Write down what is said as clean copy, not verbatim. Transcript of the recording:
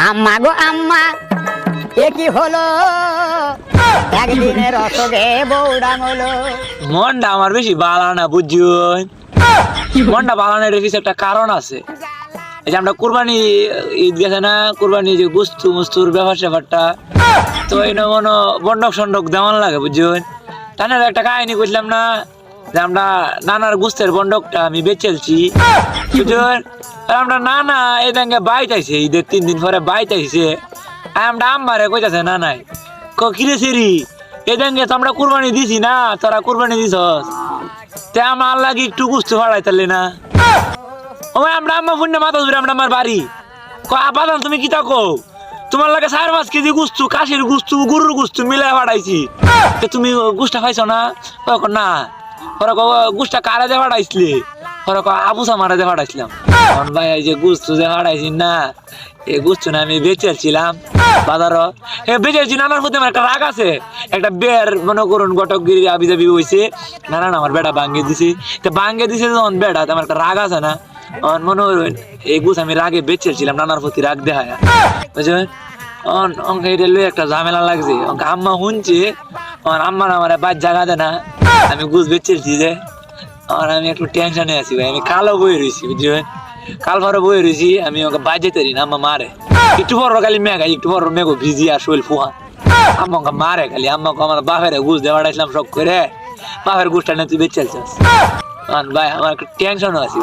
আম্মা গো আম্মা এ কি হলো একদিনের অসুখে বউডাং হলো। মনটা আমার বেশি বালা না বুঝুন, মনটা বালানের পিছনে একটা কারণ আছে। এই যে আমরা কুরবানি ঈদ গেছে না, কুরবানি যে গুস্তু মুস্তুর ব্যাপার স্যাপারটা, তো এই মনো বন্ডক সন্ডক দেওয়ান লাগে বুঝুন। তাহলে একটা কাহিনী করলাম না যে আমরা নানার গুস্তের বন্ডকটা আমি বেচেলছি বুঝুন। আর আমরা নানা এই ব্যাংকে বাইতাইছে, ঈদের 3 দিন পরে বাইতাইছে। আমরা আম্মারে কইতাছে না নাই কিরে সেরি এই ব্যাংকে তো আমরা কুরবানি দিছি না, তোরা কুরবানি দিছস, তে আমার লাগে একটু গুস্তু ফাড়াই তারলি না। ও আমরা আম্মা ফোন মাথা ধরে আমরা আমার বাড়ি আপাতত তুমি কি থাকো, তোমার লাগে 4-5 কেজি গুস্তু, কাশির গুস্তু, গরুর গুস্তু মিলাই ফাড়াইছি, তুমি গুষ্টা খাইছো না? না ওরা গুষ্টা কারা যে ফাড়াইছিলি? ওরা আবুসা মারা যে ফাড়াইছিলাম। ভাই এই যে গুস্তু যে ফাড়াইছি না, এই গুস্তু না আমি বেচেছিলাম বাজারও, বেচেছি। নানার প্রতি আমার একটা রাগ আছে, একটা বের মনে করুন গটকগিরি আবি জাবি হয়েছে, নানা আমার বেটা ভাঙ্গে দিছে, তো ভাঙ্গে দিছে যখন বেটা আমার একটা রাগ আছে না, মনে করবেন এই গুছ আমি রাগে বেচেছিলাম, নানার প্রতি রাগ দেখায় বুঝলেন। অঙ্ক এটা লই একটা ঝামেলা লাগছে, অঙ্ক আম্মা শুনছে, আম্মার আমার বাদ জায়গা দেয় না, আমি গুছ বেচেছি যে, আর আমি একটু টেনশনে আছি ভাই। আমি কালো বই রয়েছি বুঝলেন, কাল ভরে বই রয়েছি, আমি ওকে বাজে তৈরি না, আম্মা মারে একটু বড় খালি মেঘা, একটু বড় মেঘো ভিজি আর শৈল ফুহা, আম্মা ওকে মারে খালি। আম্মাকে আমার বাপের গুছ দেওয়া পাঠাইছিলাম শখ করে, বাপের গুছটা নিয়ে তুই বেচেছিস ভাই, আমার একটু টেনশনও আছি।